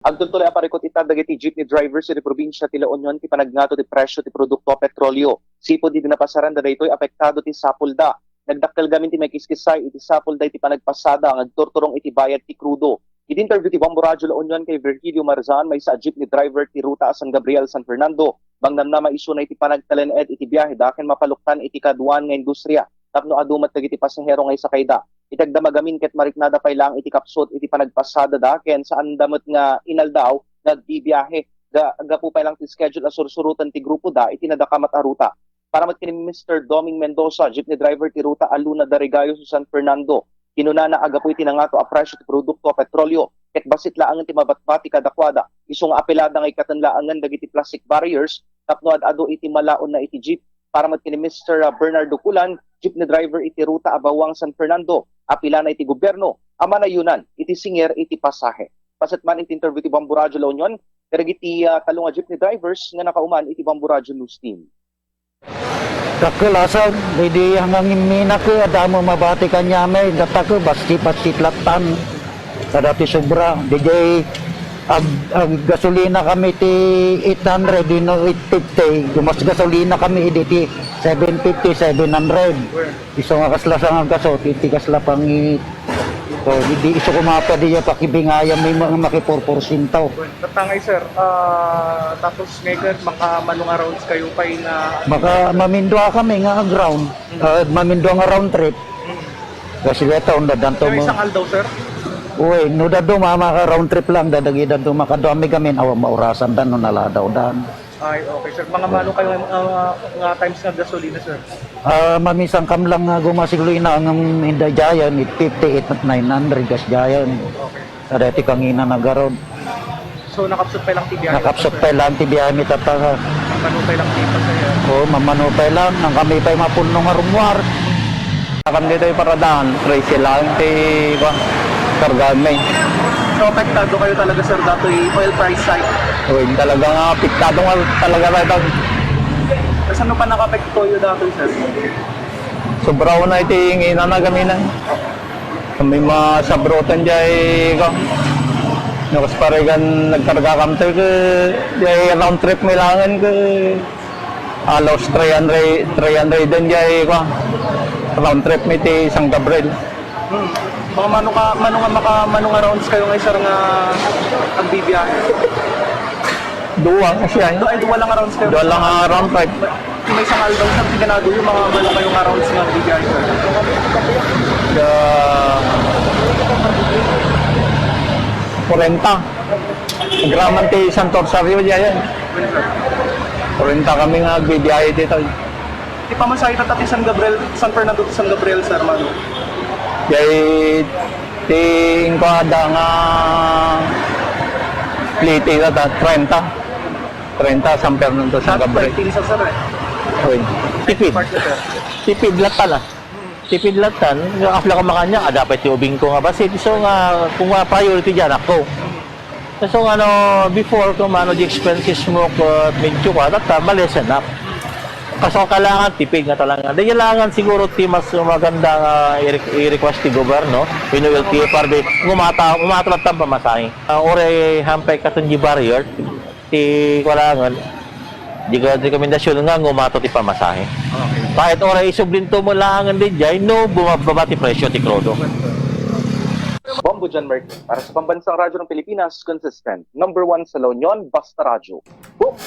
Agdultuloy aparikot ita dagiti jeepney driver sa probinsya ti La Union ti panagnato ti presyo ti produkto petrolyo. Sipo di dinapasaran da daytoy apektado ti sapulda. Nagdakkel gamin ti may kiskisay iti sapulda iti panagpasada ang agturturong iti bayad ti krudo. Iti interview ti Bombo Radyo La Union kay Virgilio Marzan may sa jeepney driver ti ruta San Gabriel San Fernando. Bangnam na maisu na iti panagtalened iti biyahe daken mapaluktan iti kaduan nga industriya. Tapno adumat dagiti pasahero nga isakayda. Itagdamagamin ket mariknada pay lang iti kapsot iti panagpasada daken saan damot nga inaldaw nagbibiyahe gapu pay lang ti schedule a sursurutan ti grupo da iti nadakamat a ruta. Para mat kini Mr. Doming Mendoza, jeepney driver ti ruta Aluna da Regayo sa San Fernando. Kinuna na agapoy tinangato a presyo ti produkto petrolyo ket basit laangan ti mabatbati kadakwada. Isu nga apelada nga ikatanlaangan dagiti plastic barriers tapno ad-ado iti malaon na iti jeep. Para mat kini Mr. Bernardo Culan, jeepney driver iti ruta Abawang San Fernando. Apila na iti gobyerno, ama na yunan, iti singer, iti pasahe. Pasit man iti interview ti Bombo Radyo La Union, peragiti talong jeepney drivers nga nakauman iti Bombo Radyo News Team. Kakulasan, hindi hanggang imina ko, adamo mabati kanyame, data ko, basti-basti latan. Kadati sobra, DJ, ang gasolina kami ti 800, dino 850, gumas gasolina kami ti 750, 700. Iso nga kasla sa nga gasot, iti kasla pang so, hindi iso kumapa diya pakibingaya may mga makipurporsin tao. Tatangay sir, tapos ngayon makamanong rounds kayo pa na... Maka mamindwa kami nga ground, mamindwa nga round trip. Kasi ito, dadanto mo. Isang aldaw sir? Uy, no dado mama ka round trip lang, dadagidan to makadami kami, awang maurasan dan, no naladaw dan. Ay, okay sir. Mga manong kayo nga times nga gasolina sir? Mamisang kam lang nga gumasigluina ang hindi jayan, 850, 900 gas jayan. Okay. Kada iti kangina nagarod. So nakapsot pa lang tibiyahe? Nakapsot pa lang tibiyahe mi tataga. Manupay lang tipa sa'yo? Oo, mamanupay lang, nang kami pa'y mapunong nga rumwar. Kami dito yung paradaan, trace lang, kargaan may. So apektado kayo talaga sir dato yung oil price side? Uy, talaga nga, apektado nga talaga na ito. Kasi ano pa nakapekto yun dato sir? Sobraw na ito yung inanagaminan. Kami masabrotan dyan ko. Nakas paregan nagkarga kamto ko, dyan round trip may langan ko. Alos 300 din dyan ko. Round trip may ti San Gabriel. Mga manong rounds kayo ngayon sir nga ang bibiyahe? Duwa kasi ay. Ay, duwa lang rounds kayo? Duwa lang round trip. May isang aldaw sir, ganado yung mga manong kayong rounds nga bibiyahe sir? The 40. Graman ti Santor Sario dyan. 40 kami nga bibiyahe dito. Di pa masaya tati San Gabriel, San Fernando to San Gabriel sir mano? Jay ting ko ada nga pliti na 30 San Fernando San Gabriel. Sa sir eh. Oy, tipid. Tipid latan ah. Tipid latan, yung afla ka makanya, dapat yung ko nga basit. So nga kung priority diyan ako. So ano before kung ano the expenses mo ko medyo ka malesen up. Kaso kailangan tipid nga talaga. Di kailangan siguro mas maganda nga i-request ti gobyerno. Pinuwil ti parbe umatrat ang pamasahe. Ore hampay katunji barrier ti kailangan di rekomendasyon nga ngumato ti pamasahe. Okay. Kahit ore isublin to mo langan din dyan, no bumababa ti presyo ti krodo. Bombo John Merck, para sa Pambansang Radyo ng Pilipinas, consistent. #1 sa La Union, Basta Radyo. Boom!